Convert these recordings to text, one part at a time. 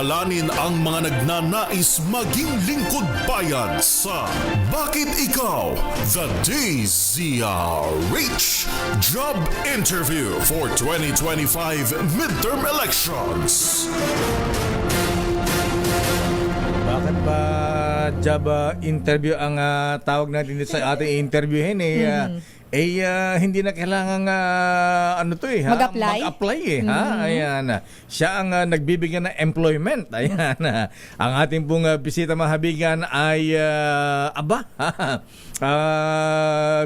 kilalanin ang mga nagnanais maging lingkod bayan sa Bakit Ikaw? The DZRH Job Interview for 2025 Midterm Elections. Bakit ba job interview ang tawag natin dito sa ating interviewin hindi na kailangan mag-apply Ayan. Siya ang nagbibigyan ng employment. Ayan. Ang ating pong bisita mahabigan ay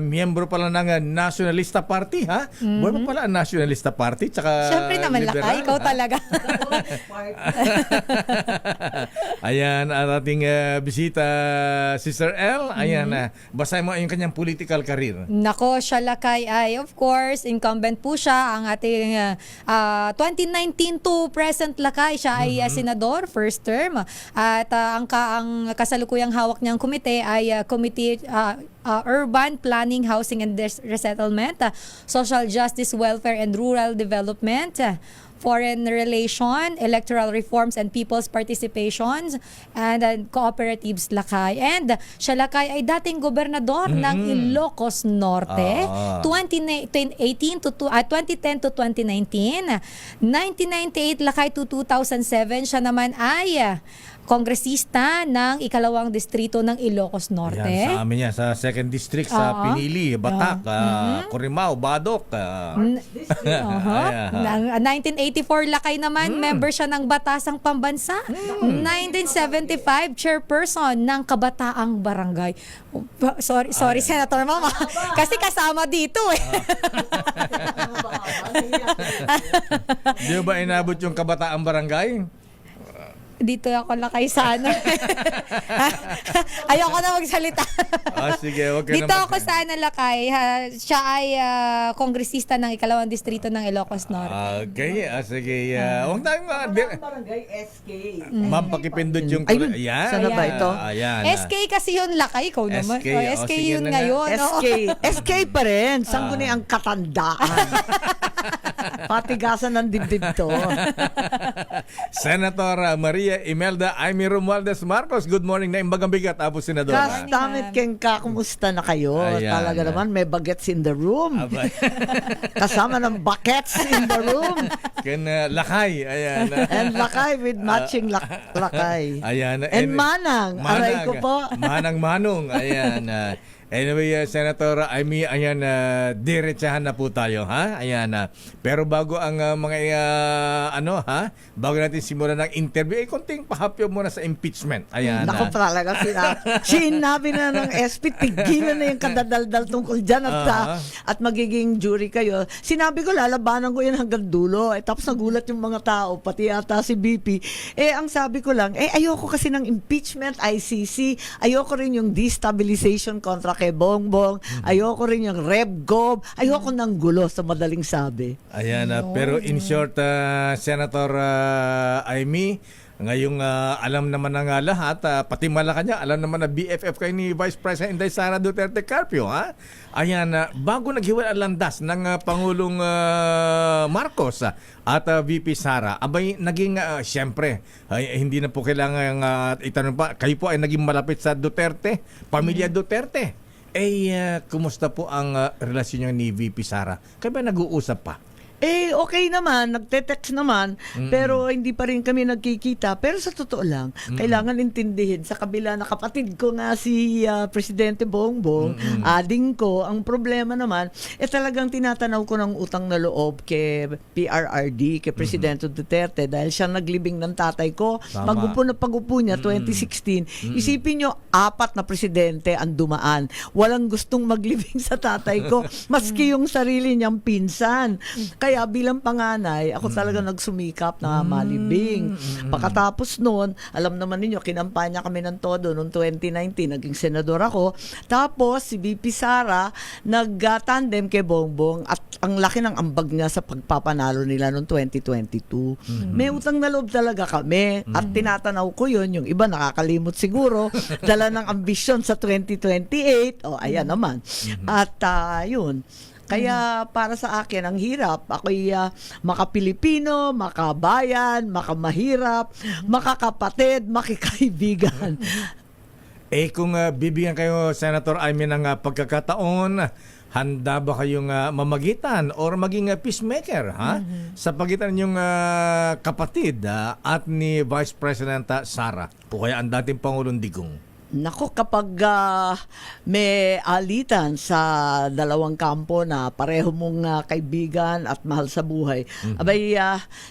miyembro pala ng Nationalista Party, ha? Buwan pa pala ang Nationalista Party, tsaka Siyempre naman, liberal, Lakay, ikaw talaga. Ayan, ang ating bisita, Sister L. Ayan, basahin mo yung kanyang political career. Nako, siya Lakay ay, of course, incumbent po siya. Ang ating 2019 to present Lakay, siya ay senador, first term. At ang kasalukuyang hawak niyang komite ay Committee Urban Planning, Housing and Resettlement, Social Justice, Welfare and Rural Development, Foreign Relation, Electoral Reforms and People's Participations, and Cooperatives Lakay. And siya Lakay ay dating gobernador ng Ilocos Norte, 2010 to 2019, 1998 Lakay to 2007. Siya naman ay kongresista ng ikalawang distrito ng Ilocos Norte. Ayan, sa amin yan, sa 2nd District, sa Pinili, Batak, Corimao, Badok. 1984 Lakay naman, member siya ng Batasang Pambansa. 1975, chairperson ng Kabataang Barangay. Sorry Senator Mama, kasi kasama dito Di ba inabot yung Kabataang Barangay? Dito ako Lakay sa ayoko na magsalita. Sige, wag ka dito na ako sa Lakay. Siya ay kongresista ng ikalawang distrito ng Ilocos Norte. Okay, sige. Huwag tayong Barangay SK. Ma'am, pakipindot yung... Ayun, Ayan. sana ba ito? Ayan. SK kasi yun Lakay, ikaw naman. SK, SK sige yun na nga. ngayon. SK pa rin. Sangguni ang katandaan. Patigasan ng dibdib to. Senator Maria Imelda Amy Romualdez Marcos, good morning na imbagang bigat, Apo Senadora. Kastamit Kengka, kumusta na kayo? Ayan. Talaga naman, may bagets in the room. Abay. Kasama ng buckets in the room. Lakay, ayan. And lakay with matching lakay. Ayan. And manang. Aray ko po. Manang-manong, ayan. Anyway, Senator Amy, ayan, diretsahan na po tayo, ha? Ayan, pero bago ang bago natin simulan ng interview, konting pahapyo muna sa impeachment. Ayan. Nako talaga, sinabi na ng SP, tigilan na yung kadadaldal tungkol dyan at magiging jury kayo. Sinabi ko, lalabanan ko yan hanggang dulo. Tapos nagulat yung mga tao, pati ata si BP. Ang sabi ko lang, ayoko kasi ng impeachment, ICC, ayoko rin yung destabilization contra kay Bongbong, ayoko rin yung RevGov, ayoko ng gulo sa madaling sabi. Ayan, pero in short, Senator Amy, ngayong alam naman ng lahat, pati Malacanang, alam naman na BFF kayo ni Vice President Inday Sara Duterte Carpio, ha? Ayan, bago naghiwalay ang landas ng Pangulong Marcos at VP Sara, abay naging, siyempre, hindi na po kailangan itanong pa, kayo po ay naging malapit sa Duterte, pamilya Duterte. Kumusta po ang relasyon niyo ni VP Sara? Kayo ba nag-uusap pa? Okay naman, nagte-text naman, pero hindi pa rin kami nagkikita. Pero sa totoo lang, kailangan intindihin, sa kabila na kapatid ko nga si Presidente Bongbong, ading ko, ang problema naman, talagang tinatanaw ko ng utang na loob kay PRRD, kay Presidente Duterte, dahil siya naglibing ng tatay ko. Pag-upo na pag-upo niya, 2016, isipin nyo, 4 na presidente ang dumaan. Walang gustong maglibing sa tatay ko, maski yung sarili niyang pinsan. Kaya bilang panganay, ako talaga nagsumikap na malibing. Pagkatapos noon, alam naman ninyo, kinampanya kami ng todo noong 2019, naging senador ako. Tapos si BP Sara nag-tandem kay Bongbong at ang laki ng ambag niya sa pagpapanalo nila noong 2022. May utang na loob talaga kami at tinatanaw ko yun. Yung iba nakakalimot siguro, dala ng ambisyon sa 2028. Ayan naman. At yun. Kaya para sa akin, ang hirap. Ako'y maka-Pilipino, makabayan, makamahirap, makakapatid, makikaibigan. Kung bibigyan kayo, Senator Amy, ng pagkakataon, handa ba kayong mamagitan or maging peacemaker sa pagitan ng kapatid at ni Vice President Sara o kaya ang dating Pangulong Digong? Nako, kapag may alitan sa dalawang kampo na pareho mong kaibigan at mahal sa buhay, abay,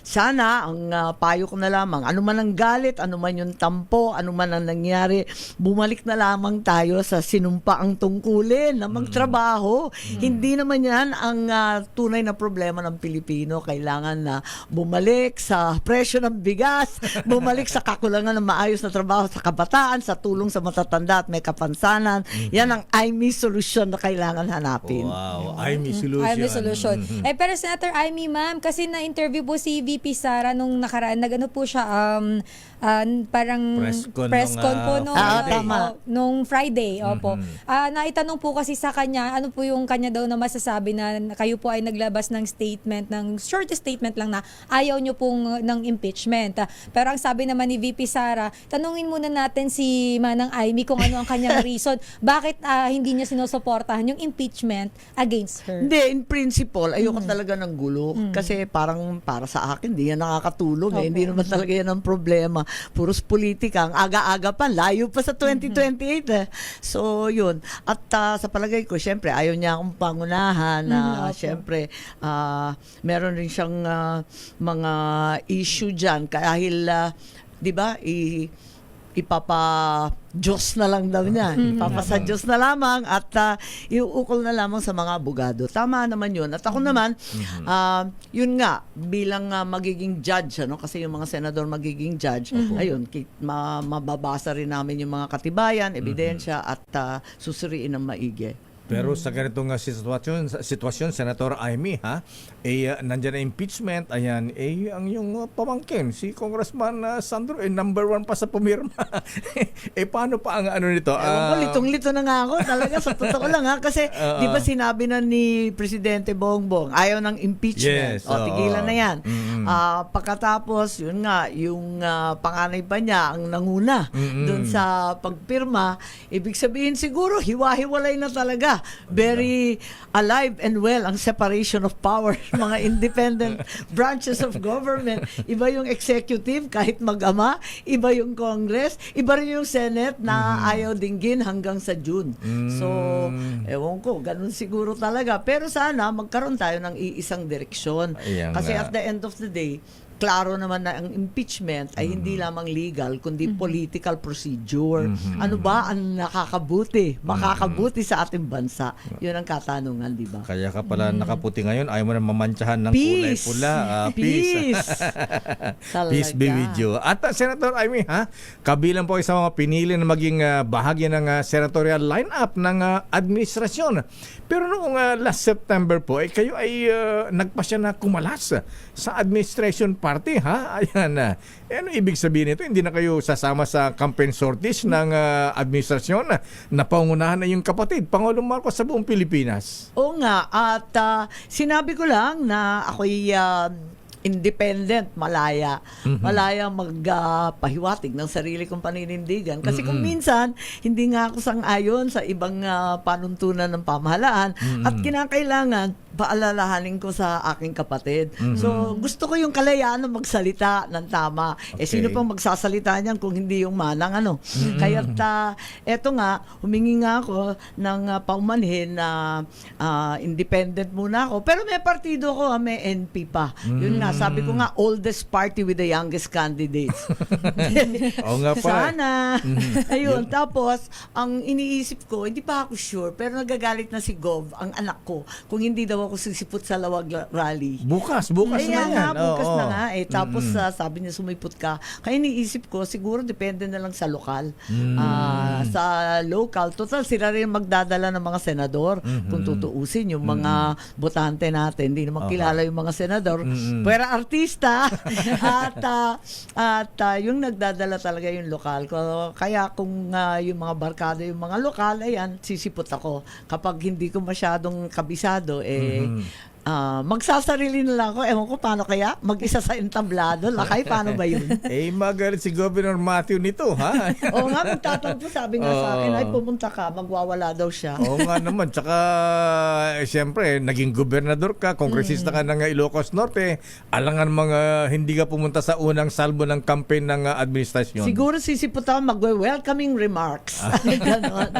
sana ang payo ko na lamang, ano man ang galit, ano man yung tampo, ano man ang nangyari, bumalik na lamang tayo sa sinumpaang tungkulin na magtrabaho. Hindi naman yan ang tunay na problema ng Pilipino. Kailangan na bumalik sa presyo ng bigas, bumalik sa kakulangan ng maayos na trabaho sa kabataan, sa tulong sa matatanda at may kapansanan. Yan ang IME solution na kailangan hanapin. Wow, IME solution. IME solution. Pero Senator Amy, ma'am, kasi na-interview po si VP Sara nung nakaraan, nag-ano po siya, parang Press con po nung, nung, tama. nung Friday. Opo. Naitanong po kasi sa kanya, ano po yung kanya daw na masasabi na kayo po ay naglabas ng statement, ng short statement lang na ayaw nyo pong ng impeachment. Pero ang sabi naman ni VP Sara, tanungin muna natin si Manang Amy kung ano ang kanyang reason. Bakit hindi niya sinusuportahan yung impeachment against her? Hindi, in principle, ayoko talaga ng gulo. Kasi parang para sa akin, hindi yan nakakatulong. Hindi naman talaga yan ang problema. Puros politika. Ang aga-aga pa, layo pa sa 2028. So, yun. At sa palagay ko, syempre, ayaw niya akong pangunahan. Syempre, meron rin siyang mga issue dyan. Dahil, di ba, ipapa-Diyos na lang daw niya. Ipapasa Diyos na lamang at iuukol na lamang sa mga abogado. Tama naman yun. At ako naman, yun nga, bilang magiging judge, kasi yung mga senador magiging judge, ayun, mababasa rin namin yung mga katibayan, ebidensya, at susuriin ng maigi. Pero sa ganitong sitwasyon, Senator Amy, nandiyan na impeachment, ayan, ang yung pamangkin, si Congressman Sandro, number 1 pa sa pumirma. Paano pa ang ano nito? Litong-lito na nga ako talaga, sa totoo lang kasi di ba sinabi na ni Presidente Bongbong, ayaw ng impeachment. Yes, Tigilan na yan. Pagkatapos, yun nga, yung panganay pa niya ang nanguna doon sa pagpirma, ibig sabihin siguro, hiwa-hiwalay na talaga. Very alive and well ang separation of powers, mga independent branches of government. Iba yung executive kahit mag-ama, iba yung Congress, iba rin yung Senate na ayaw dinggin hanggang sa June. So, ewan ko, ganun siguro talaga. Pero sana magkaroon tayo ng iisang direksyon. Kasi at the end of the day, klaro naman na ang impeachment ay hindi lamang legal kundi political procedure. Ano ba ang makakabuti sa ating bansa? Yun ang katanungan, di ba? Kaya ka pala nakaputi ngayon, ayaw mo na mamantsahan ng kulay Peace. pula. Peace. Peace be with you. At Senator Amy, kabilang po sa mga pinili na maging bahagi ng senatorial lineup ng administrasyon. Pero noong last September po, kayo ay nagpasya na kumalas sa administration party, Ayan na. Ano ibig sabihin nito? Hindi na kayo sasama sa campaign sorties ng administrasyon na pangunahan na yung kapatid, Pangulong Marcos sa buong Pilipinas. Oo nga. At sinabi ko lang na ako'y independent, malaya magpahiwatig ng sarili kong paninindigan. Kasi kung minsan, hindi nga ako sang-ayon sa ibang panuntunan ng pamahalaan at kinakailangan, paalalahanin ko sa aking kapatid. So, gusto ko yung kalayaan na magsalita ng tama. Sino pang magsasalita niyan kung hindi yung manang Kaya eto nga, humingi nga ako ng paumanhin na independent muna ako. Pero may partido ko, may NP pa. Yun nga, sabi ko nga, oldest party with the youngest candidates. Oo nga pala. Sana. Ayun. Tapos, ang iniisip ko, hindi pa ako sure, pero nagagalit na si Gov, ang anak ko, kung hindi daw ako sisipot sa Lawag Rally. Bukas Kaya na yan. nga, bukas na nga. Tapos sabi niya, sumipot ka. Kaya iniisip ko, siguro depende na lang sa lokal. Sa local, total, sila rin magdadala ng mga senador. Kung tutuusin, yung mga botante natin, hindi naman kilala yung mga senador. Pero para artista at yung nagdadala talaga yung lokal ko. Kaya kung yung mga barkada, yung mga lokal, ayan, sisipot ako. Kapag hindi ko masyadong kabisado, magsasarili na lang ako. Ewan ko paano kaya? Mag-isa sa entablado. Lakay, paano ba yun? Magalit si Governor Matthew nito, ha? Oo nga, magtatampo. Sabi nga sa akin, ay pumunta ka, magwawala daw siya. Oo nga naman. Tsaka, siyempre, naging gobernador ka, kongresista ka ng Ilocos Norte, alangan mga hindi ka pumunta sa unang salbo ng campaign ng administrasyon. Siguro sisipot ako magwe-welcoming remarks. Ganon.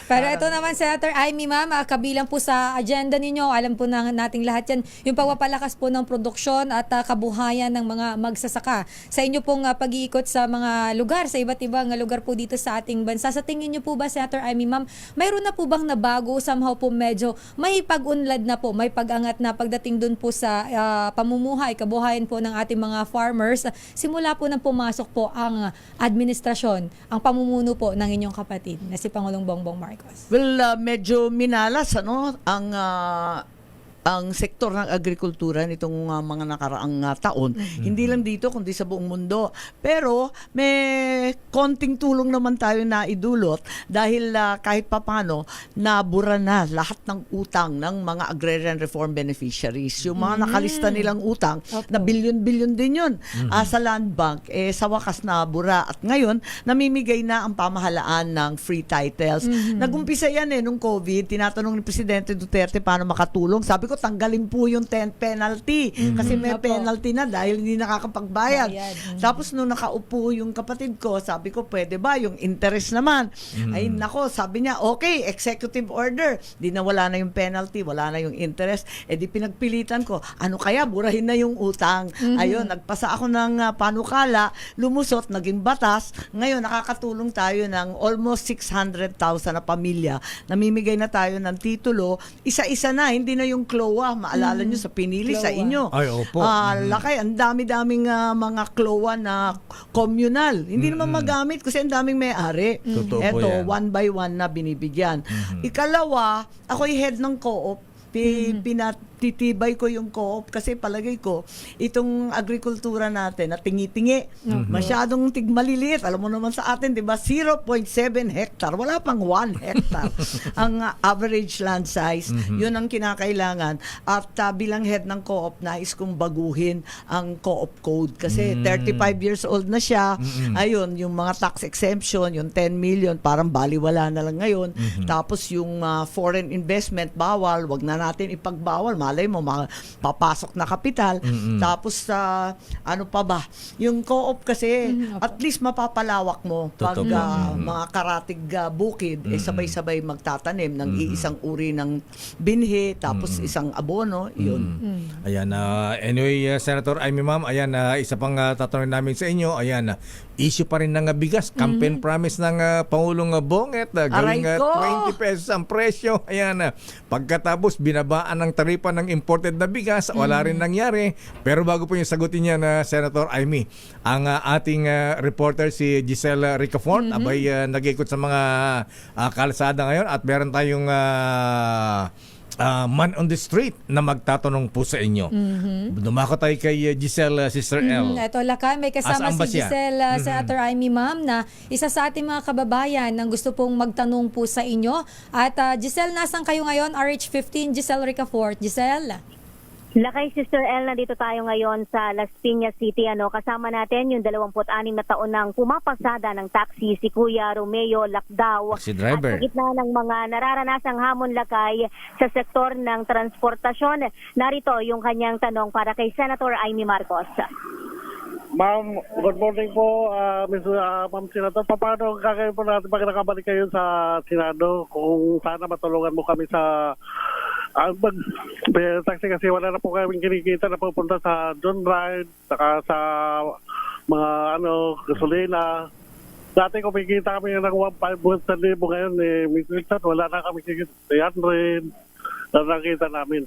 Pero ito naman, Senator Amy, ma'am, kabilang po sa agenda ninyo, alam po nating lahat yan, yung pagpapalakas po ng produksyon at kabuhayan ng mga magsasaka. Sa inyo pong pag-iikot sa mga lugar, sa iba't ibang lugar po dito sa ating bansa. Sa tingin niyo po ba, Senator Amy, ma'am, mayroon na po bang nabago? Somehow po medyo may pag-unlad na po, may pag-angat na pagdating dun po sa pamumuhay, kabuhayan po ng ating mga farmers. Simula po nang pumasok po ang administrasyon, ang pamumuno po ng inyong kapatid na si Pangulong Bongbong Marcos. Well, medyo minalas ang sektor ng agrikultura nitong mga nakaraang taon. Hindi lang dito, kundi sa buong mundo. Pero may konting tulong naman tayo na idulot dahil kahit papano, nabura na lahat ng utang ng mga agrarian reform beneficiaries. Yung mga nakalista nilang utang, na bilyon-bilyon din yun sa land bank, sa wakas nabura. At ngayon, namimigay na ang pamahalaan ng free titles. Nagumpisa yan nung COVID. Tinatanong ni Presidente Duterte paano makatulong. Sabi ko, tanggalin po yung penalty kasi may penalty na dahil hindi nakakapagbayad. Tapos nung nakaupo yung kapatid ko, sabi ko, pwede ba yung interest naman? Ay nako, sabi niya, okay, executive order. Di na wala na yung penalty, wala na yung interest. Di pinagpilitan ko, ano kaya, burahin na yung utang. Ayun, nagpasa ako ng panukala, lumusot, naging batas. Ngayon, nakakatulong tayo ng almost 600,000 na pamilya. Namimigay na tayo ng titulo. Isa-isa na, hindi na yung CLOA. Maalala nyo sa pinili sa inyo. Ay, opo. Lakay, ang dami-daming mga CLOA na communal. Hindi naman magamit kasi ang daming may-ari. Totoo po Eto, yan. one by one na binibigyan. Ikalawa, ako'y head ng co-op. Pinatitibay ko yung co-op kasi palagay ko itong agrikultura natin na tingi-tingi, masyadong tigmaliliit. Alam mo naman sa atin, di ba, 0.7 hectare, wala pang 1 hectare ang average land size. Yun ang kinakailangan. At bilang head ng co-op, nais kong baguhin ang co-op code kasi 35 years old na siya. Ayun, yung mga tax exemption, yung 10 million, parang baliwala na lang ngayon. Tapos yung foreign investment, bawal, wag na natin ipagbawal. Malay mo, papasok na kapital. Tapos, ano pa ba? Yung co-op kasi, at least mapapalawak mo pag Totoo po. mga karatig bukid, sabay-sabay magtatanim ng iisang uri ng binhi, tapos isang abono, yun. Ayan, anyway, Senator Amy, ma'am, ayan, isa pang tatanungin namin sa inyo, ayan, issue pa rin ng bigas, campaign promise ng Pangulong Bonget, gawing Aray ko! 20 pesos ang presyo, ayan, pagkatapos binabaan ng taripa ng imported na bigas, wala rin nangyari. Pero bago po yung sagutin niya na Senator Amy, ang ating reporter si Giselle Ricafort, abay nag-ikot sa mga kalsada ngayon at meron tayong man on the street na magtatanong po sa inyo. Dumako tayo kay Giselle, Sister L. Ito, Lakay, may kasama Asaan ba si siya? Giselle, Senator Amy, ma'am, na isa sa ating mga kababayan na gusto pong magtanong po sa inyo. At Giselle, nasan kayo ngayon? RH15, Giselle Ricafort. Giselle? Lakay, Sister L, nandito tayo ngayon sa Las Piñas City. Kasama natin yung 26 na taon ng pumapasada ng taxi, si Kuya Romeo Lacdao. Si driver. At sa gitna ng mga nararanasang hamon, Lakay, sa sektor ng transportasyon, narito yung kanyang tanong para kay Senator Amy Marcos. Ma'am, good morning po, Ma'am Senator. Paano gagawin po natin pag nakabalik kayo sa Senado? Kung sana matulungan mo kami sa taxi kasi wala na po kaming kinikita na pupunta sa John Ride, saka sa mga gasolina. Dati kumikita kami ng 1,500 ngayon, minsan wala na kami kikita 300 na nakita namin.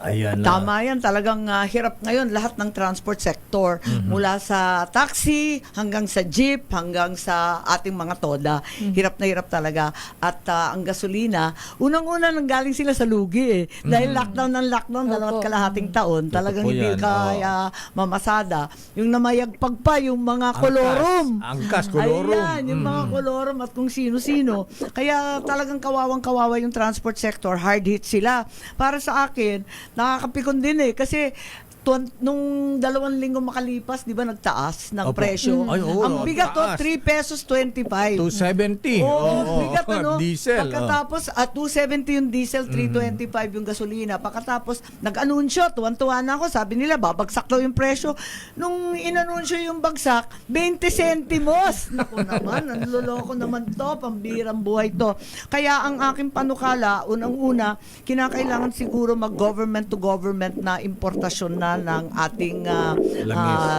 Ayan na. Tama yan. Talagang hirap ngayon lahat ng transport sector. Mula sa taxi hanggang sa jeep hanggang sa ating mga toda. Hirap na hirap talaga. At ang gasolina, unang-una nanggaling sila sa lugi eh. Dahil lockdown ng lockdown, dalawat Opo. kalahating taon. Talagang Totoo hindi yan, kaya mamasada. Yung namayagpag pa, yung mga kolorum. Angkas, kolorum. Ayan, yung mga kolorum at kung sino-sino. Kaya talagang kawawang-kawawa yung transport sector. Hard hit sila. Para sa akin, nakakapikon din eh. Kasi nung 2 linggo makalipas, di ba nagtaas ng Opo. presyo? Ay, oo, Ang bigat to, taas. 3 pesos 25. 270. Oo, bigat ano? Diesel. Pagkatapos, 270 yung diesel, 325 yung gasolina. Pagkatapos, nag-anunsyo, tuwan-tuwa na ako, sabi nila, babagsak daw yung presyo. Nung inanunsyo yung bagsak, 20 centimos. Naku naman, nanloloko naman to, pambirang buhay to. Kaya ang aking panukala, unang-una, kinakailangan siguro mag-government to government na importasyon na ng ating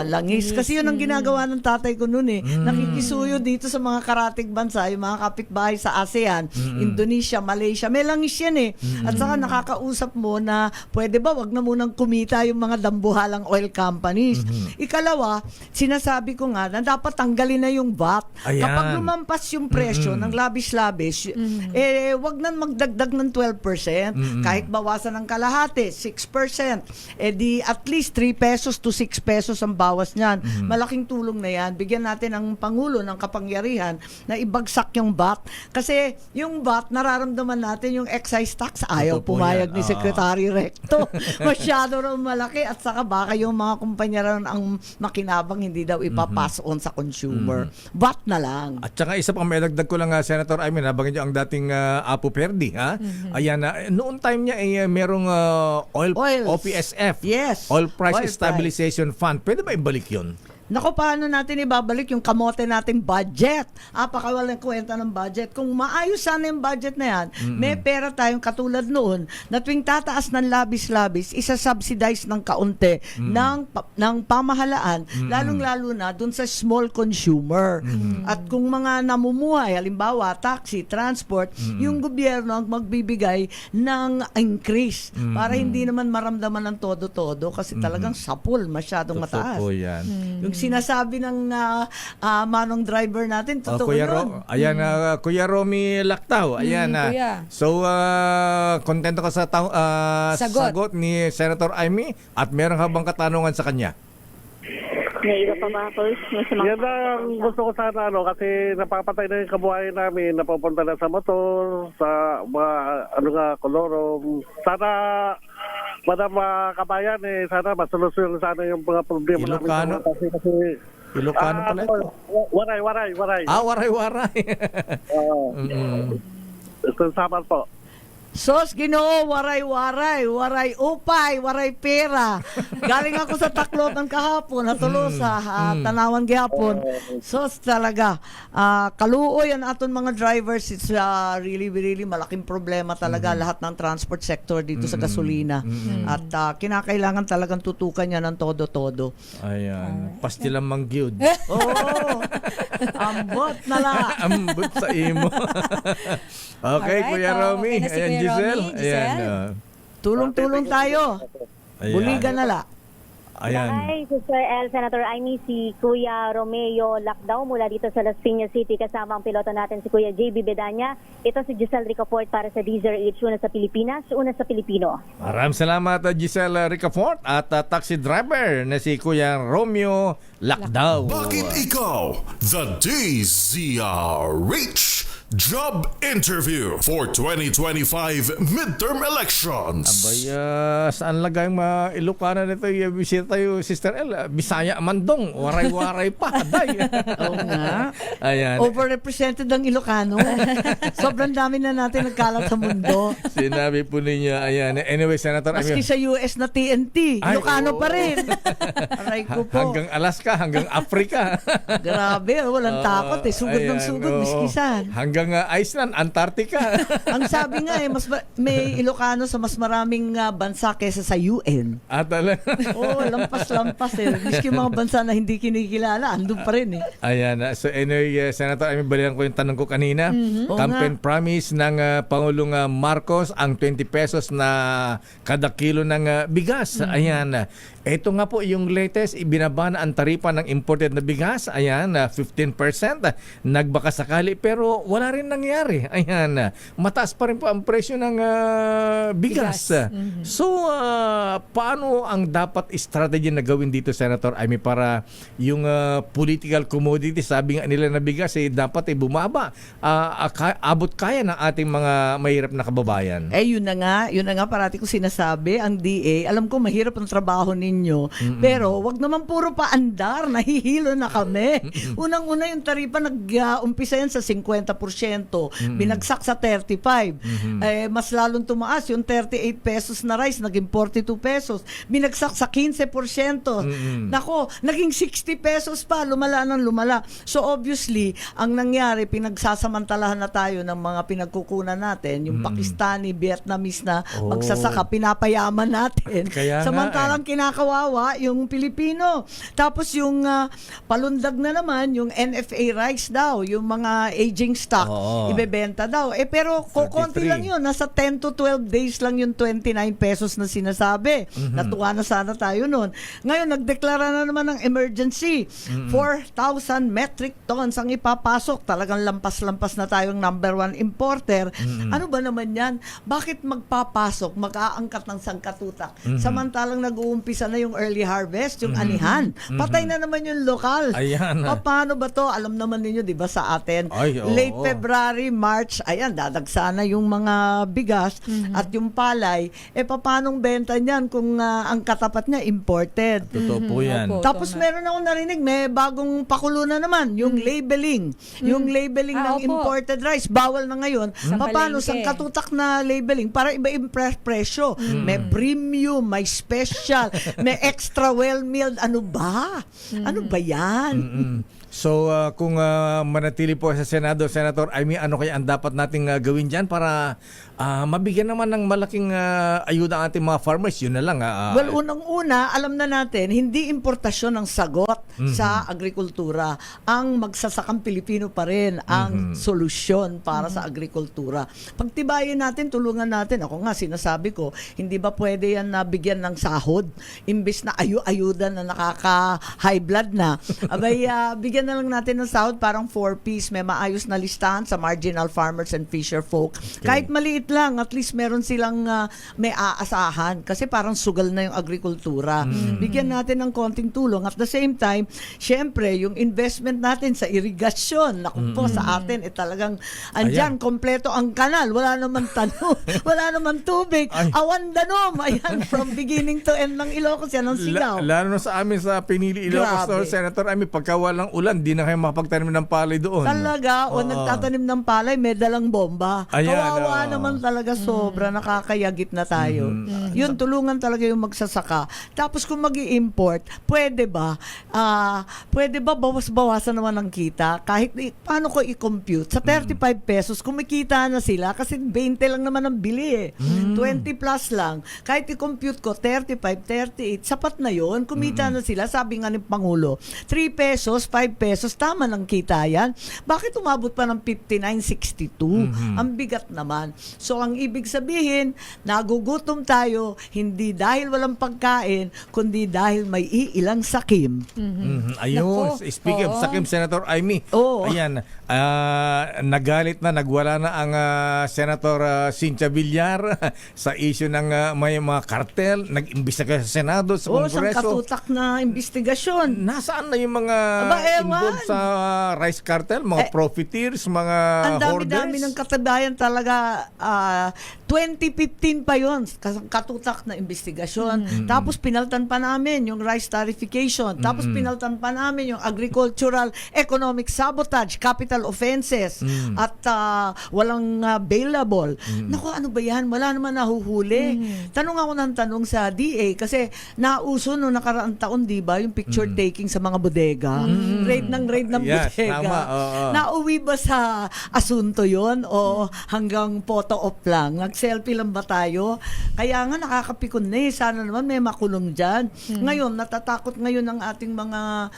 langis. Kasi yun ang ginagawa ng tatay ko noon eh. Nakikisuyo dito sa mga karatig bansa, yung mga kapitbahay sa ASEAN, Indonesia, Malaysia. May langis yan eh. At saka nakakausap mo na pwede ba wag na munang kumita yung mga dambuhalang oil companies. Ikalawa, sinasabi ko nga na dapat tanggalin na yung VAT. Ayan. Kapag lumampas yung presyo ng labis-labis, wag na magdagdag ng 12%. Kahit bawasan ng kalahati, 6%. Di at least 3 pesos to 6 pesos ang bawas niyan. Malaking tulong na yan. Bigyan natin ang Pangulo ng kapangyarihan na ibagsak yung VAT. Kasi yung VAT, nararamdaman natin yung excise tax. Ayaw Totoo po pumayag yan. ni Secretary Recto. Masyado raw malaki at saka baka yung mga kumpanya raw ang makinabang hindi daw ipapass on sa consumer. VAT na lang. At saka isa pang may dagdag ko lang, Senator Amy, nabangin niyo ang dating Apo Perdi. Ha? Ayan, noon time niya merong oil OPSF. Yes. Oil Price Oil Stabilization Fund. Pwede ba ibalik yun? Naku, paano natin ibabalik yung kamote nating budget? Pakawalang kwenta ng budget. Kung maayos sana yung budget na yan, may pera tayong katulad noon na tuwing tataas ng labis-labis, isa-subsidize ng kaunti ng pamahalaan, lalong-lalo na dun sa small consumer. At kung mga namumuhay, halimbawa, taxi, transport, yung gobyerno ang magbibigay ng increase para hindi naman maramdaman ng todo-todo kasi talagang sapul, masyadong mataas. Totoo yan. Yung sinasabi ng manong driver natin, totoo Kuya yun. Ayan, Kuya Romy Lactao. Ayan. Kuya. So, kontento ka sa sagot ni Senator Amy at meron ka bang katanungan sa kanya? May iba pa ba ako? Yan ang gusto ko sana, kasi napapatay na yung kabuhayan namin, napapunta na sa motor, sa mga, kolorom. Sana, Madam Kabayan, sana masolusyon sana yung mga problema Ilocano? namin. Kasi, Ilocano pala ito. Waray. Waray-waray. Ito saman po. Sos, Ginoo, waray-waray, waray upay, waray pera. Galing ako sa Tacloban kahapon, Tolosa, Tanawan gihapon. Sos, talaga, kaluoy ang aton mga drivers. It's really malaking problema talaga lahat ng transport sector dito sa gasolina. At kinakailangan talagang tutukan niya ng todo-todo. Ayan. Pastilang mangyud. Oo, ambot na la. Ambot sa imo. Okay, Alright, Kuya Romy. okay na si Ayan, Kuya Giselle. Romy. Giselle. Ayan. Tulong-tulong tayo. Ayan. Buligan na la. Ayan. Hi, Sister El, Senator Amy, si Kuya Romeo Lacdao mula dito sa Las Piñas City kasama ang piloto natin si Kuya JB Bedanya. Ito si Giselle Ricafort para sa DZRH, una sa Pilipinas, una sa Pilipino. Maraming salamat, Giselle Ricafort at taxi driver na si Kuya Romeo Lacdao. Bakit ikaw? The DZRH Job Interview for 2025 Midterm Elections. Abay, saan lagay mga Ilocana nito? Bisita tayo, Sister El. Bisaya Mandong. Waray-waray pa. Day. Oo nga. Ayan. Overrepresented ang Ilocano. Sobrang dami na natin nagkalat sa mundo. Sinabi po ninyo, ayan. Anyway, Senator, Maski sa US na TNT, Ay, Ilocano oo. pa rin. Aray ko po. Hanggang Alaska, hanggang Africa. Grabe, walang takot eh. Sugod ng Ayan, sugod, oo. biskisan. Hanggang Iceland, Antarctica. Ang sabi nga may Ilocano sa mas maraming bansa kesa sa UN. At Oo, lampas-lampas eh. Miski yung mga bansa na hindi kinikilala, andun pa rin eh. Ayan. So anyway, Senator, ay balikan ko yung tanong ko kanina. Oo Campaign promise ng Pangulong Marcos ang 20 pesos na kada kilo ng bigas. Ayan. Ito nga po yung latest, ibinaba na ang taripa ng imported na bigas. Ayan, 15%. Nagbaka sakali pero wala rin nangyari. Ayan, mataas pa rin po ang presyo ng bigas. So, paano ang dapat strategy na gawin dito, Senator Amy, para yung political commodity, sabi nga nila na bigas, dapat bumaba. Abot kaya ng ating mga mahirap na kababayan. Yun na nga parati ko sinasabi, ang DA, alam ko mahirap ang trabaho ninyo, pero wag naman puro paandar, nahihilo na kami. Unang-una yung taripa, nag-umpisa yan sa 50%, binagsak sa 35. Mas lalong tumaas, yung 38 pesos na rice, naging 42 pesos, binagsak sa 15%. Nako, naging 60 pesos pa, lumala ng lumala. So obviously, ang nangyari, pinagsasamantalahan na tayo ng mga pinagkukunan natin, yung Pakistani, Vietnamese na magsasaka, pinapayaman natin. Kaya nga, Samantalang kinakawawa yung Pilipino. Tapos yung palundag na naman, yung NFA rice daw, yung mga aging stock, ibebenta daw. Pero kukonti 33. lang yun, nasa 10 to 12 days lang yung 29 pesos na sinasabi. Natuwa na sana tayo nun. Ngayon, nagdeklara na naman ng emergency. 4,000 metric tons ang ipapasok. Talagang lampas-lampas na tayong number 1 importer. Ano ba naman yan? Bakit magpapasok, mag-aangkat ng sangkatutak? Samantalang nag-uumpisa na yung early harvest, yung anihan. Patay na naman yung lokal. Ayan. Paano ba to? Alam naman ninyo, di ba, sa atin? Ay, oo. Late February, March, ayan, dadagsa na yung mga bigas at yung palay. Paanong benta niyan kung ang katapat niya imported? Totoo po yan. Opo. Tapos meron akong narinig, may bagong pakulo na naman, yung labeling. Yung labeling ng Opo. imported rice, bawal na ngayon. Paano? palengke. Sang katutak na labeling para iba-ibang presyo. May premium, may special, may extra well-milled. Ano ba? Ano ba yan? So kung manatili po sa Senado, Senator Amy, ano kaya ang dapat nating gawin dyan para mabigyan naman ng malaking ayuda ang ating mga farmers? Yun na lang. Well, unang-una, alam na natin, hindi importasyon ang sagot sa agrikultura. Ang magsasakang Pilipino pa rin ang solusyon para sa agrikultura. Pagtibayin natin, tulungan natin. Ako nga, sinasabi ko, hindi ba pwede yan nabigyan ng sahod? Imbis na ayuda na nakaka-high blood na. Abay, bigyan na lang natin ng sahod, parang 4-piece. May maayos na listahan sa marginal farmers and fisher folk. Kahit maliit lang, at least meron silang may aasahan. Kasi parang sugal na yung agrikultura. Bigyan natin ng konting tulong. At the same time, syempre, yung investment natin sa irigasyon, naku po, sa atin, talagang andyan, kompleto ang kanal. Wala naman tanong. Wala naman tubig. Awan danom. Ayan, from beginning to end ng Ilocos, yan ang sigaw. Lalo na sa amin sa Pinili, Ilocos, Grabe. Senator Amy, pagka walang ulan, di na kayo makapagtanim ng palay doon. Talaga, o nagtatanim ng palay, may dalang bomba. Ayan, Kawawa oo. naman talaga, sobra, nakakayagit na tayo. Yun, tulungan talaga yung magsasaka. Tapos kung mag-i-import, pwede ba bawas-bawasan naman ang kita? Kahit, paano ko i-compute? Sa 35 pesos, kumikita na sila kasi 20 lang naman ang bili eh. 20 plus lang. Kahit i-compute ko, 35, 38, sapat na yon. Kumita na sila. Sabi nga ni Pangulo, 3 pesos, 5 pesos, tama ng kita yan. Bakit umabot pa ng 59.62? Ang bigat naman. So, ang ibig sabihin, nagugutom tayo, hindi dahil walang pagkain, kundi dahil may iilang sakim. Ayun, Naku, speaking of oo. sakim, Senator Amy, Oo. ayan, nagalit na, nagwala na ang Senator Cynthia Villar sa issue ng may mga kartel, nag-imbestiga sa Senado, sa Oo, sang Kongreso. katutak na investigasyon. Nasaan na yung mga Aba, ewan. involved sa rice cartel, mga profiteers, mga Ang dami-dami hoarders? ng katabayan talaga. 2015 pa yon, katutak na investigasyon. Tapos pinaltan pa namin yung rice tarification. Tapos pinaltan pa namin yung agricultural economic sabotage, capital offenses, at walang bailable. Naku, ano ba yan? Wala naman nahuhuli. Tanong ako ng tanong sa DA kasi nauso no nakaraang taon, di ba, yung picture taking sa mga bodega. Raid ng Yes, bodega. tama, oo. Nauwi ba sa asunto yon o hanggang photo op lang? Nag-selfie lang ba tayo? Kaya nga nakakapikon na eh. Sana naman may makulong dyan. Ngayon, natatakot ngayon ang ating mga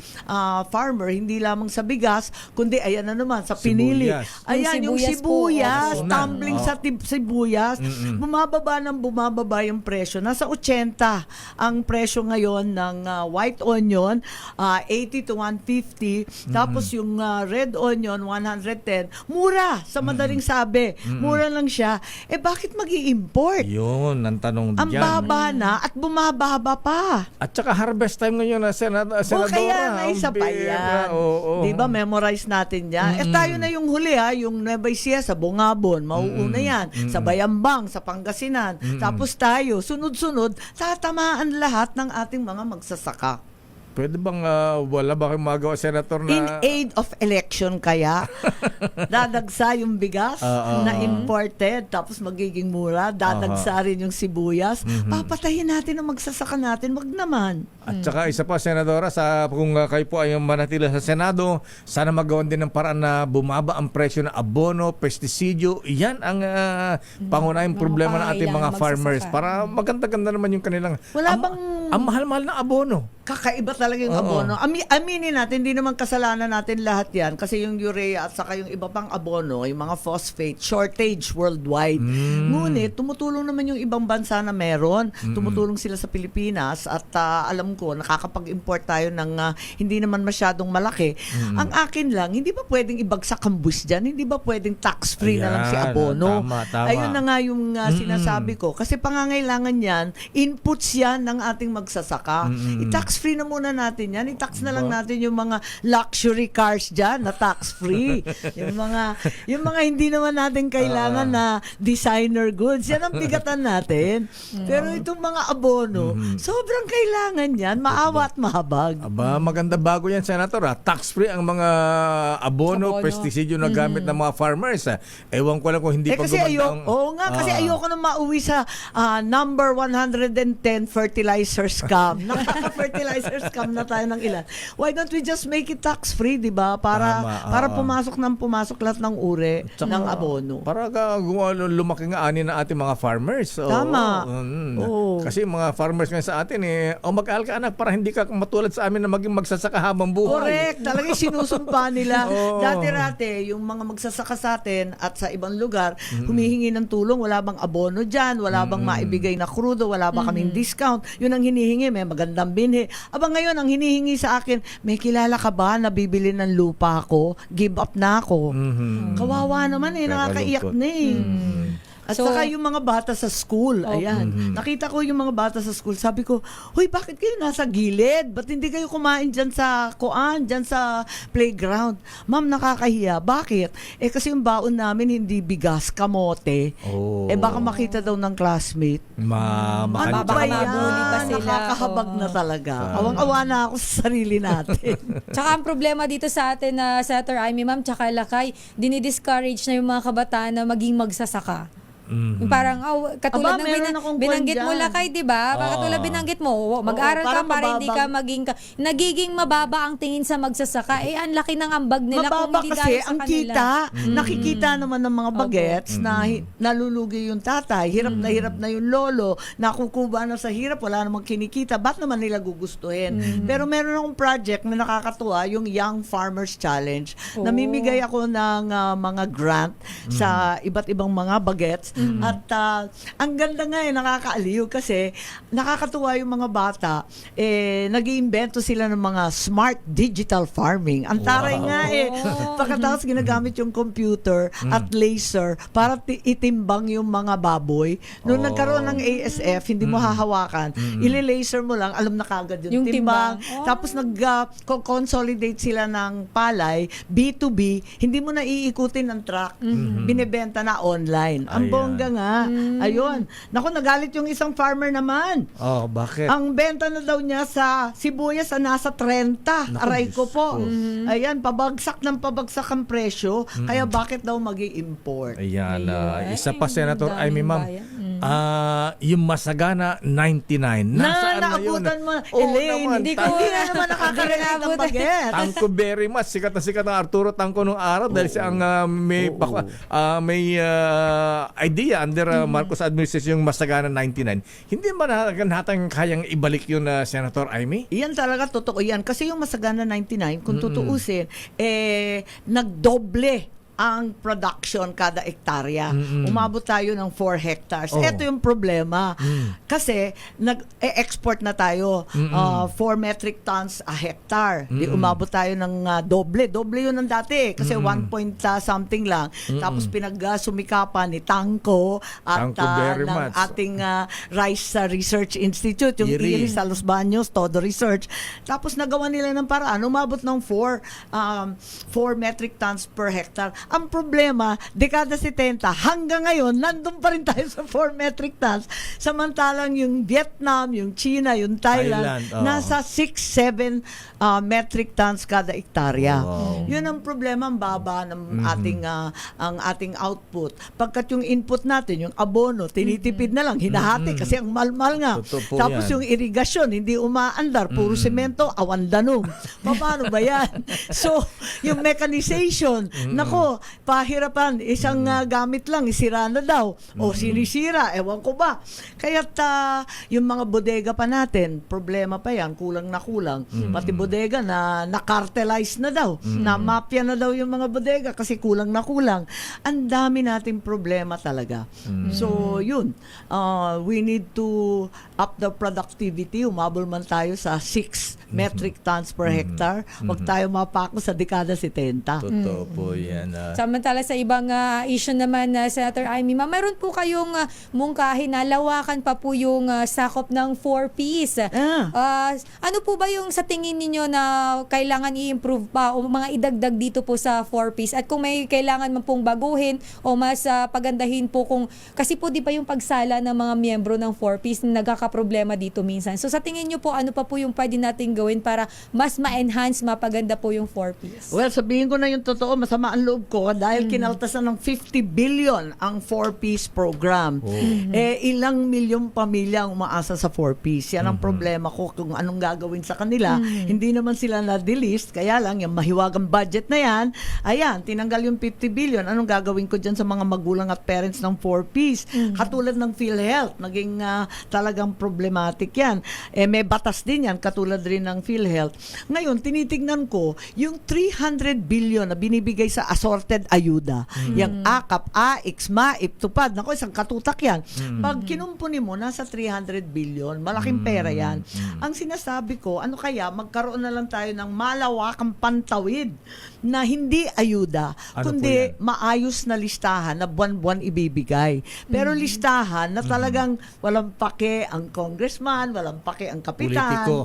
farmer, hindi lamang sa bigas, kundi ayan na naman, sa pinili. Sibuyas. Ayan, yung Yung sibuyas sibuyas, po. tumbling sa sibuyas, bumababa yung presyo. Nasa 80 ang presyo ngayon ng white onion, 80 to 150. Tapos yung red onion, 110. Mura, sa madaling sabi. Mura lang siya. Eh bakit mag-i-import? Yun, ang tanong Ang dyan. baba na at bumababa pa. At saka harvest time ngayon na O senadora. kaya na isa pa Bira, yan. oo. Di ba, memorize natin yan. Eh tayo na yung huli yung Nueva Ecija sa Bungabon, mauuna yan. Sa Bayambang, sa Pangasinan. Tapos tayo, sunod-sunod, tatamaan lahat ng ating mga magsasaka. Pwede bang wala ba kayong magawa, Senator, na... In aid of election kaya, dadagsa yung bigas na imported, tapos magiging mura, dadagsa rin yung sibuyas, papatayin natin ang magsasaka natin, wag naman. At saka isa pa, Senadora, kung kayo po ay manatili sa Senado, sana magawan din ng paraan na bumaba ang presyo ng abono, pestisidyo. Yan ang pangunahing Mga problema ng ating mga pangailangan farmers. magsasaka. Para maganda-ganda naman yung kanilang... Wala ang, bang- ang mahal-mahal na abono. Kakaiba talaga yung abono. Aminin natin, hindi naman kasalanan natin lahat yan kasi yung urea at saka yung iba pang abono, yung mga phosphate, shortage worldwide. Ngunit, tumutulong naman yung ibang bansa na meron. Tumutulong sila sa Pilipinas at alam ko, nakakapag-import tayo ng hindi naman masyadong malaki. Ang akin lang, hindi ba pwedeng ibagsak ang buwis dyan? Hindi ba pwedeng tax-free na lang si Ayan, abono? tama. Ayun na nga yung sinasabi ko. Kasi pangangailangan yan, inputs yan ng ating magsasaka. I-tax-free na muna natin yan. I-tax na lang natin yung mga luxury cars dyan na tax-free. yung mga hindi naman natin kailangan na designer goods. Yan ang bigatan natin. Pero itong mga abono, sobrang kailangan yan. Maawa at mahabag. Aba, maganda bago yan, Senator. Tax-free ang mga abono, pestisidyo na gamit ng mga farmers. Ewan ko lang kung hindi pa Kasi gumanda kasi ayoko na mauwi sa number 110 fertilizer scam. Nakaka-fertilizer scam na tayo ng ilan. Why don't we just make it tax-free, di ba? Para pumasok lahat ng uri ng abono. Para lumaki nga ani na ating mga farmers. Tama. Oo. Kasi mga farmers ngayon sa atin mag-aral ka anak para hindi ka matulad sa amin na maging magsasaka habang buhay. Correct. Talagang sinusumpa nila. Oo. Dati-rate, yung mga magsasaka sa atin at sa ibang lugar, humihingi ng tulong, wala bang abono dyan, wala bang maibigay na krudo, wala ba kaming discount. Yun ang hinihingi, may magandang binhi. Aba ngayon, ang hinihingi sa akin, may kilala ka ba na bibili ng lupa ko? Give up na ako. Kawawa naman nakakaiyak na At So, saka yung mga bata sa school, ayan. Nakita ko yung mga bata sa school, sabi ko, "Hoy, bakit kayo nasa gilid? Ba't hindi kayo kumain dyan sa dyan sa playground?" Ma'am, nakakahiya. Bakit? Kasi yung baon namin hindi bigas, kamote. Oh. Baka makita daw ng classmate. Ano Makanita. Baka ba yan? mabuli pa sila. Nakakahabag na Oo. talaga. Awang-awa na ako sa sarili natin. Tsaka ang problema dito sa atin na Senator Amy, ma'am, tsaka Lakay, dinidiscourage na yung mga kabataan na maging magsasaka. Yung parang, katulad Aba, ng meron akong binanggit kwan mo dyan. Lakay, di ba? Katulad binanggit mo, mag-aral ka parang para hindi ka mababang- nagiging mababa ang tingin sa magsasaka. Ang laki ng ambag nila kung Mababa hindi kasi dahil sa ang kanila. kita. Nakikita naman ng mga bagets na nalulugi yung tatay. Hirap na yung lolo. Nakukuba na sa hirap. Wala namang kinikita. Ba't naman nila gugustuhin? Pero meron akong project na nakakatuwa, yung Young Farmers Challenge. Namimigay ako ng mga grant sa iba't ibang mga bagets. At ang ganda nga nakakaaliw kasi nakakatuwa yung mga bata, nag-iimbento sila ng mga smart digital farming. Ang taray nga pagkatapos ginagamit yung computer at laser para itimbang yung mga baboy. Noong nagkaroon ng ASF, hindi mo hahawakan, ile-laser mo lang, alam na kagad yung timbang. Tapos nag-consolidate sila ng palay, B2B, hindi mo na iikutin ng truck. Binebenta na online. Ang Ayan. bongga nga. Ayun. Naku, nagalit yung isang farmer naman. Oh, bakit? Ang benta na daw niya sa sibuyas nasa 30. Aray ko po. Ayan, pabagsak ang presyo. Kaya bakit daw mag-i-import? Ayan. Ayun. Isa pa, Ay, Senator daming Amy, ma'am. bayan. Yung Masagana 99. Nasaan na yun? naabutan mo, Oo Elaine. naman, Hindi ko Hindi na naman nakaka-relate ang naabutan. baget. Tangko very much. Sikat na Arturo Tangko nung araw dahil siya ang may idea under Marcos administration yung Masagana 99. Hindi ba natin kayang ibalik yun, Senator Amy? Yan talaga, totoo yan. Kasi yung Masagana 99, kung tutuusin, nagdoble ang production kada ektarya. Umabot tayo ng 4 hectares. Oh. Ito yung problema. Kasi nag-export na tayo 4 metric tons a hectare. Di umabot tayo ng doble. Doble yun ng dati. Kasi 1 point something lang. Tapos sumikapan ni Tangko at Tangko very ng much. ating Rice Research Institute, yung IRI. IRI sa Los Baños, Todo Research. Tapos nagawa nila ng paraan. Umabot ng 4 metric tons per hectare. Ang problema, dekada 70, hanggang ngayon, nandun pa rin tayo sa 4 metric tons. Samantalang yung Vietnam, yung China, yung Thailand, Thailand, oo. nasa 6-7 metric tons kada ektarya. Wow. Yun ang problema, ang baba ng ang ating output. Pagkat yung input natin, yung abono, tinitipid na lang, hinahati kasi ang mahal nga. Totoo po Tapos yan. yung irigasyon, hindi umaandar, puro semento, awan danong. Paano ba yan? So, yung mechanization, nako, pahirapan, isang gamit lang, isira na daw. O sinisira, ewan ko ba. Kaya't yung mga bodega pa natin, problema pa yan, kulang na kulang. Pati bodega na nakartelize na daw, na mafia na daw yung mga bodega kasi kulang na kulang. Ang dami nating problema talaga. So, yun. We need to up the productivity. Umabol man tayo sa 6 metric tons per hectare. Huwag tayo mapako sa dekada 70. Totoo po yan. Samantala sa ibang issue naman, Senator Amy, meron po kayong mungkahi na lawakan pa po yung sakop ng 4Ps. Ano po ba yung sa tingin ninyo na kailangan i-improve pa o mga idagdag dito po sa 4Ps? At kung may kailangan man pong baguhin o mas pagandahin po kasi po di ba yung pagsala ng mga miyembro ng 4Ps nagkakaproblema dito minsan. So sa tingin nyo po, ano pa po yung pwede natin gawin para mas ma-enhance, mapaganda po yung 4Ps? Well, sabihin ko na yung totoo, masama ang loob ko dahil kinaltasan ng 50 billion ang 4Ps program. Ilang milyong pamilya ang umaasa sa 4Ps. Yan ang problema ko kung anong gagawin sa kanila. Hindi naman sila na-delist, kaya lang yung mahiwagang budget na yan, ayan, tinanggal yung 50 billion. Anong gagawin ko dyan sa mga magulang at parents ng 4Ps? Katulad ng PhilHealth, naging talagang problematic yan. May batas din yan, katulad rin ng PhilHealth. Ngayon, tinitignan ko, yung 300 billion na binibigay sa assorted ayuda, yung AKAP, AIX, MAIP, TUPAD, naku, isang katutak yan. Pag kinumpuni mo, nasa 300 billion, malaking pera yan. Ang sinasabi ko, ano kaya, magkaroon na lang tayo ng malawakang pantawid na hindi ayuda, Ano kundi po yan? maayos na listahan na buwan-buwan ibibigay. Pero listahan na talagang walang pake ang congressman, walang pake ang kapitan. Politiko.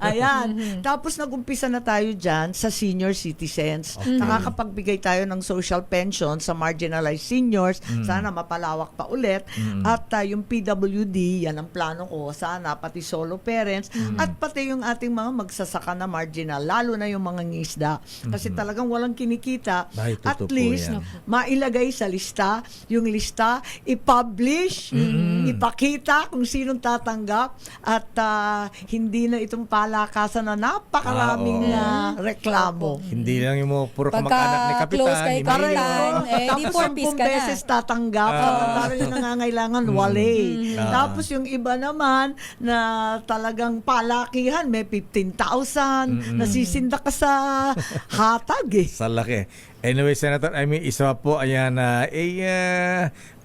Ayan. Tapos nagumpisa na tayo dyan sa senior citizens. Nakakapagbigay tayo ng social pension sa marginalized seniors. Sana mapalawak pa ulit. At yung PWD, yan ang plano ko. Sana pati solo parents at pati yung ating mga magsasaka na marginal, lalo na yung mga ngisda. Kasi talagang walang kinikita. Ay, At totoo po least, yan. mailagay sa lista, yung lista, i-publish, ipakita kung sinong tatanggap at hindi na itong palakasan na napakaraming reklamo. Hindi lang yung mga puro kamag-anak ni Kapitan. Close kay ni Kapitan, Mayor. di Tapos 4Ps 10 ka na. beses tatanggap. Parang yung nangangailangan, wale. Tapos yung iba naman na talagang palakihan, may 15,000, nasisinda ka sa hatag eh. Sa laki. Anyway, Senator, isa po, ayan,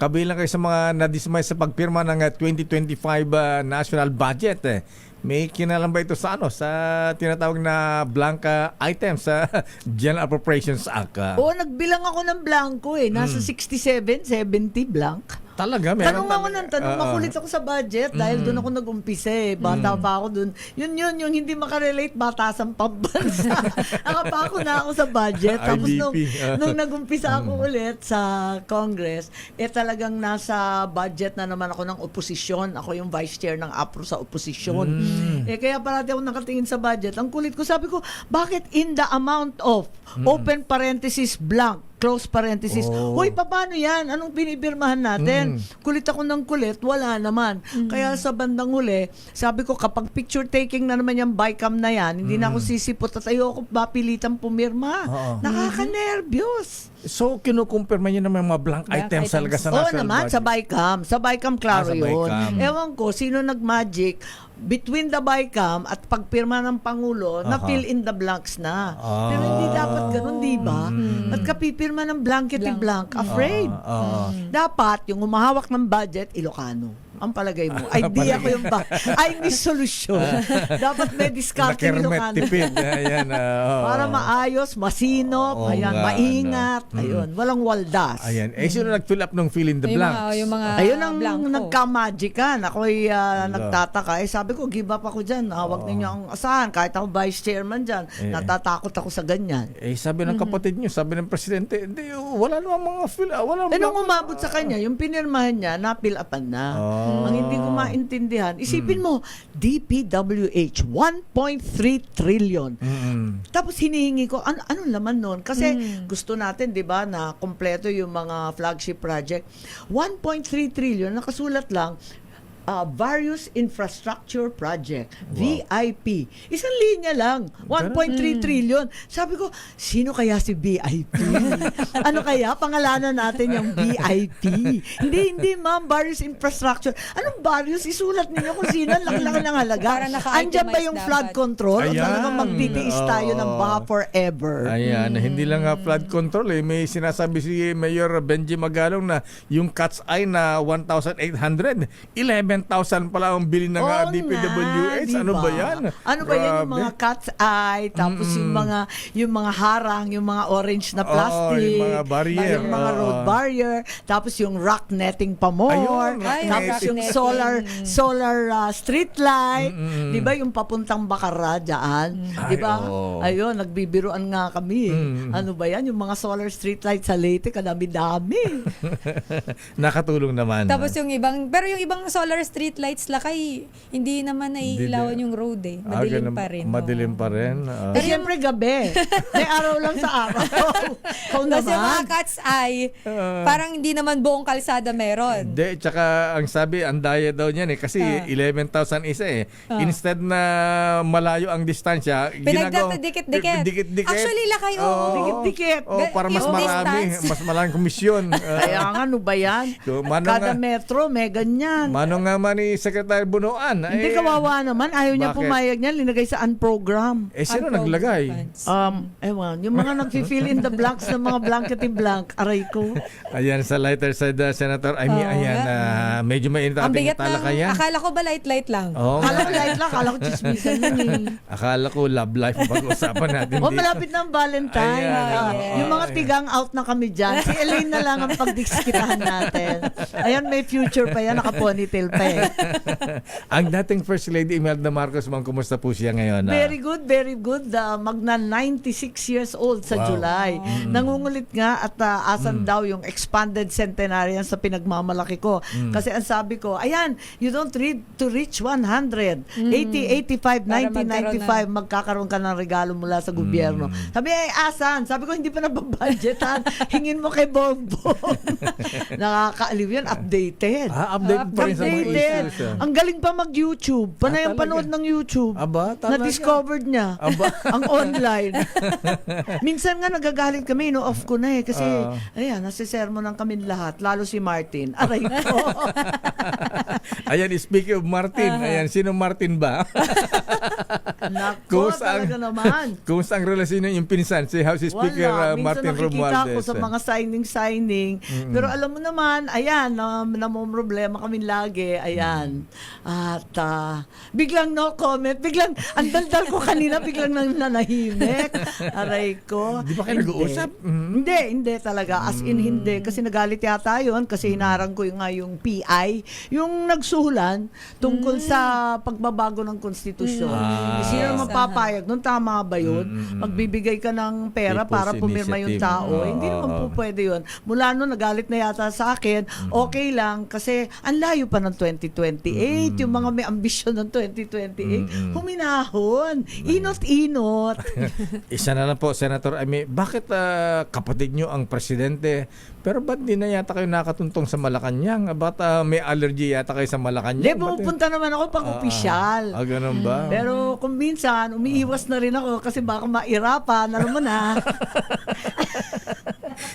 kabilang kayo sa mga nadismay sa pagpirma ng 2025 national budget. May kinalam ba ito sa sa tinatawag na blank items sa General Appropriations Act? Oo, nagbilang ako ng blanco eh. Nasa 67, 70 blank. Talaga, meron Tanong ako ng tanong, makulit ako sa budget dahil doon ako nag-umpisa eh. Bata pa ako doon. Yun, yung hindi makarelate, batasan pambansa. Nakapako na ako sa budget. Tapos nung nag-umpisa ako ulit sa Congress, talagang nasa budget na naman ako ng oposisyon. Ako yung vice chair ng APRO sa oposisyon. Kaya parati ako nakatingin sa budget. Ang kulit ko, sabi ko, bakit in the amount of, open parenthesis blank, close parenthesis. Oh. Hoy, paano yan? Anong binibirmahan natin? Kulit ako ng kulit, wala naman. Kaya sa bandang huli, sabi ko, kapag picture taking na naman yung bycam na yan, hindi na ako sisipot at ayoko mapilitang pumirma. Oo. Nakaka-nervyos. So, kinukumpirma niyo naman yung mga blank Blank items items. talaga sa Oo national naman, budget. sa bycam. Sa bycam, klaro Sa yun. bycam. Ewan ko, sino nag-magic between the bycam at pagpirma ng Pangulo, na Aha. fill in the blanks na. Ah. Pero hindi dapat ganun, di ba? At kapipirma ng blankety blank, afraid. Dapat, yung umahawak ng budget, Ilocano. Ang palagay mo. Idea ko yung ay, may solusyon. Dapat may discarding Nakirmet, Ilocano. tipid. Ayan, Para maayos, masinop, Oo ayan, nga, maingat, ayun, walang waldas. Ayan. Sino nag-fill up ng fill in the Yung blanks? mga Ayun ang blanco. nagka-magican. Ako'y nagtataka. Sabi ko, give up ako dyan. Huwag ninyo ang asahan. Kahit ako vice chairman dyan, natatakot ako sa ganyan. Sabi ng kapatid niyo, sabi ng presidente, hindi, wala namang mga fill, wala Nung umabot sa kanya, yung pinirmahan niya, napil-upan na. Ang hindi ko maintindihan, isipin mo, DPWH, 1.3 trillion. Tapos hinihingi ko, ano laman nun? Kasi gusto natin, di ba, na kompleto yung mga flagship project. 1.3 trillion, nakasulat lang, various infrastructure project, VIP. Isang linya lang, 1.3 trillion. Sabi ko, sino kaya si VIP? Ano kaya pangalanan natin yung VIP? Hindi ma'am, various infrastructure. Anong various? Isulat ninyo kung sino, laki-laki ng halaga. Para naka-itemize Andyan ba yung flood dapat. control? O Ayan. talagang magtitiis tayo ng baha forever? Ayan, hindi lang flood control may sinasabi si Mayor Benji Magalong na yung cat's eye na 1,800, 11,000 pala ang bili ng Oo DPWH. nga, Ano diba? ba yan? Ano ba yan yung Grabe. mga cat's eye, tapos yung mga harang, yung mga orange na Oo, plastic, yung mga barrier. yung mga road barrier, tapos yung rock netting pa more, Ayun, rock tapos netting. yung solar street light, 'di ba yung papuntang Bacara diyan, 'di ba? oo. Ayun, nagbibiruan nga kami. Ano ba yan yung mga solar street light sa Leyte, kadami-dami. Nakatulong naman. Tapos yung ibang, pero yung ibang solar street lights lakay, hindi naman naiilawan yung road eh. Madilim ganun, pa rin. Madilim pa rin. Eh, siyempre gabi. May araw lang sa araw. Kung Kasi mga naman. cat's eye, parang hindi naman buong kalsada meron. Hindi, tsaka ang sabi, ang daya daw niyan kasi 11,000 isa Instead na malayo ang distansya, Pinagdadikit-dikit. dikit-dikit. Actually, lakay, oo. Dikit-dikit. Para mas Yung marami, distance. mas maraming komisyon. Kaya nga, ano ba yan? So, mano Kada nga- metro, may ganyan. Mano nga man ni Secretary Bunuan. Hindi kawawa naman. Ayaw niya Bakit? pumayag niyan. Linagay sa unprogram. Sino Unprogram naglagay? funds. Ewan, yung mga nag-fill in the blanks ng mga blankety blank, aray ko. Ayan, sa lighter side, Senator Amy, ayan, medyo mainit Ang ating bigat ng, talakayan. akala ko ba light-light lang? Oo Akala nga. ko light lang, akala ko chismisan yun eh. Akala ko love life ang pag-usapan natin Oh, dito. malapit na ang Valentine. Ayan, Yung mga tigang out na kami dyan. Si Elaine na lang ang pagdiskitahan natin. Ayan, may future pa yan. Naka-ponytail pa eh. Ang dating First Lady Imelda Marcos, ma'am, kumusta po siya ngayon? Very good, very good. Magna 96 years old sa Wow. July. Nangungulit nga at asan daw yung expanded centenarian sa pinagmamalaki ko. Kasi ang sabi ko, ayan, you don't need to reach 100. 80, 85, Para 90, 95, magkakaroon ka ng regalo mula sa gobyerno. Sabi, asan? Sabi ko, hindi pa nababudgetan. Hingin mo kay Bongbong. Nakakaaliw yan, updated. Update pa rin sa mga Updated. issues. Ang galing pa mag-YouTube. Panay ang talaga? panood ng YouTube. Aba, talaga? Na-discovered niya. Aba. Ang online. Minsan nga nagagalit kami, no, off ko na eh. Kasi, ayan, nasisermonan kami lahat. Lalo si Martin. Aray ko. Ayan, speaking of Martin, ayan, sino Martin ba? Nako, talaga naman. Kumusta ang relasyon ng yung pinsan, si House Speaker Wala. Minsan Martin nakikita Romualdez? ako sa mga signing. Pero alam mo naman, ayan, namomroblema kami lagi. Ayan. At biglang no comment. Biglang, ang daldal ko kanina, biglang nanahimik. Aray ko. Di ba kayo Hindi. nag-uusap? Hindi talaga. As in, hindi. Kasi nagalit yata yun. Kasi hinarang ko yung PI, yung nagsuhulan tungkol sa pagbabago ng konstitusyon. Sino naman papayag? Nung tama ba yun? Magbibigay ka ng pera People's para pumirma yung Initiative. tao. Hindi naman po pwede yun. Mula noon, nagalit na yata sa akin. Okay lang kasi ang layo pa ng 2028, yung mga may ambisyon ng 2028, huminahon, inot-inot. Isa na lang po, Senator Amy, bakit kapatid nyo ang presidente, pero ba't di na yata kayo nakatuntong sa Malacanang? Ba't may allergy yata kayo sa Malacanang? Hindi, Ba't- pupunta naman ako pang opisyal. Ganun ba? Pero kung minsan, umiiwas na rin ako kasi baka mairapan, alam mo na.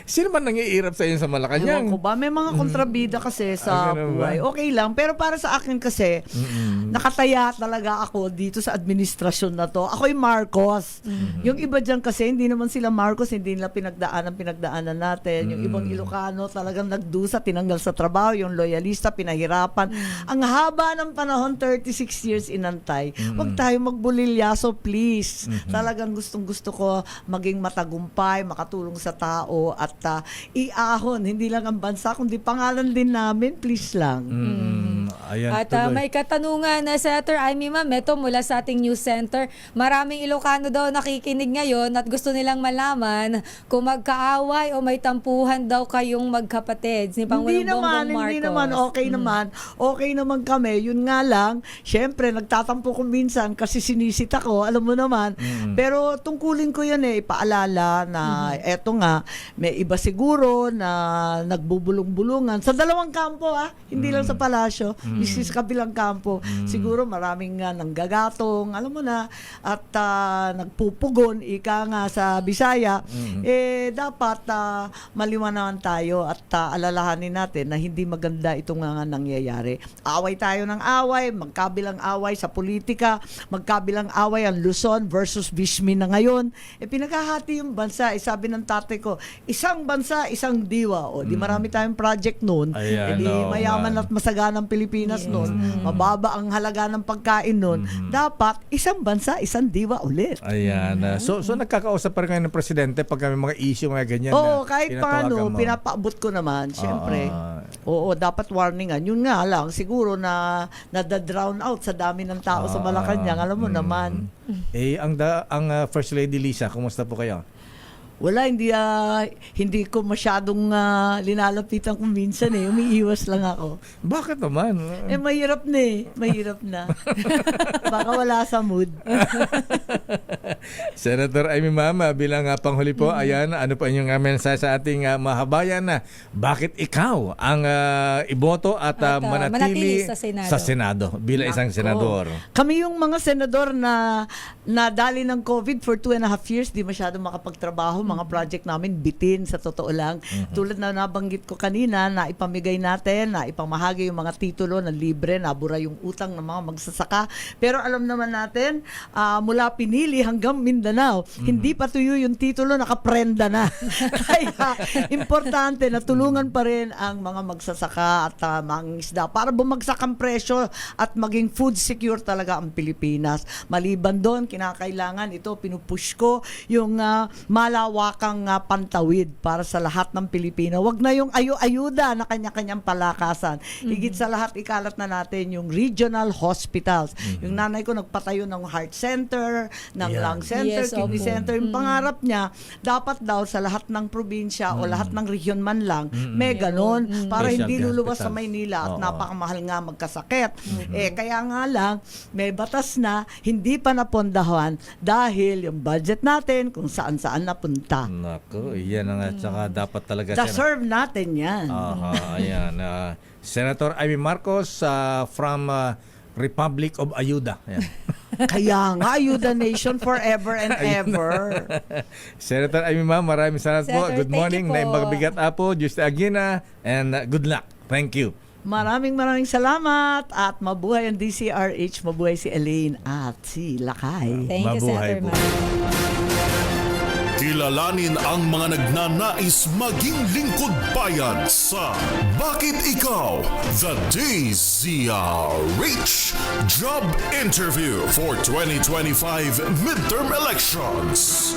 Sino man nangiirap sa inyo sa Ewan Malacanang? ko ba, may mga kontrabida kasi sa ganun ba? buhay. Okay lang, pero para sa akin kasi, nakataya talaga ako dito sa administrasyon na to. Ako'y Marcos. Yung iba dyan kasi, hindi naman sila Marcos, hindi nila pinagdaanan natin. Yung ibang Ilocano talagang nagdusa, tinanggal sa trabaho, yung loyalista, pinahirapan. Ang haba ng panahon, 36 years inantay. Huwag tayo magbulilyaso, please. Talagang gustong-gusto ko maging matagumpay, makatulong sa tao, at iahon, hindi lang ang bansa, kundi pangalan din namin, please lang. Ayan, At tuloy. may katanungan na Senator Amy, ma'am, ito mula sa ating news center. Maraming Ilocano daw nakikinig ngayon at gusto nilang malaman kung magkaaway o may tampuhan daw kayong magkapatid. Ni Pangulong Bongbong Marcos. Hindi naman, okay naman. Okay naman kami. Yun nga lang, syempre, nagtatampo ko minsan kasi sinisit ako, alam mo naman. Pero tungkulin ko yan ipaalala na eto nga, may iba siguro na nagbubulong-bulungan sa dalawang kampo, hindi lang sa palasyo, sa kabilang kampo. Siguro maraming nanggagatong, alam mo na, at nagpupugon, ika nga sa Bisaya, dapat maliwanagan tayo at alalahanin natin na hindi maganda itong nga nangyayari. Away tayo ng away, magkabilang away sa politika, magkabilang away ang Luzon versus Bismi na ngayon. Pinaghahati yung bansa. Sabi ng tatay ko, isang bansa, isang diwa. O, di marami tayong project noon. Ayan, Di oo mayaman nga. at masaganang Pilipinas noon. Mababa ang halaga ng pagkain noon. Dapat, isang bansa, isang diwa ulit. Ayan. So nagkakausap pa rin kayo ng presidente pag may mga issue, mga ganyan Oo, na kahit tinatawagan paano, mo? pinapaabot ko naman, syempre. Ah. Oo, dapat warningan. Yun nga lang, siguro na nada-drown out sa dami ng tao sa Malacanang. Alam mo naman. Ang First Lady Lisa, kumusta po kayo? Wala, hindi ko masyadong linalapitan kung minsan umiiwas lang ako. Bakit naman? Mahirap na mahirap na. Baka wala sa mood. Senator Amy, ma'am, bilang panghuli po, ayan, ano po inyong mensahe sa ating mahabayan na bakit ikaw ang iboto at, manatili sa Senado. sa Senado bilang isang senador? Kami yung mga senador na nadali ng COVID for 2.5 years, di masyado makapagtrabaho. Mga project namin bitin sa totoo lang. Tulad na nabanggit ko kanina, na ipamigay natin, na ipamahagi yung mga titulo na libre, nabura yung utang ng mga magsasaka. Pero alam naman natin, mula Pinili hanggang Mindanao, hindi pa tuyo yung titulo, nakaprenda na. Kaya importante na tulungan pa rin ang mga magsasaka at mga isda para bumagsak ang presyo at maging food secure talaga ang Pilipinas. Maliban doon, kinakailangan ito, pinupush ko yung malawakang pantawid para sa lahat ng Pilipino. Wag na yung ayuda na kanya-kanyang palakasan. Higit sa lahat, ikalat na natin yung regional hospitals. Yung nanay ko nagpatayo ng heart center, ng Yeah. lung center, Yes, kidney opo. center. Yung pangarap niya, dapat daw sa lahat ng probinsya o lahat ng region man lang, may ganon. Para Specialty hindi luluwas sa hospitals. Maynila at Oo. napakamahal nga magkasakit. Kaya nga lang, may batas na hindi pa napondahan dahil yung budget natin kung saan-saan napunta. Naku, yan ang saka dapat talaga Deserve natin yan. ayan. Senator Amy Marcos from Republic of Ayuda. Ayan. Kaya nga, Ayuda Nation forever and ever. Senator Amy, ma'am, maraming salamat po. Senator, Good thank morning. you po. Naimagbigat apo, Just Agina, and good luck. Thank you. Maraming salamat at mabuhay ang DCRH, mabuhay si Elaine at si Lakay. Thank you, Mabuhay Senator po. Ma'am. Kilalanin ang mga nagnanais maging lingkod bayan sa Bakit Ikaw? The DZRH Job Interview for 2025 Midterm Elections.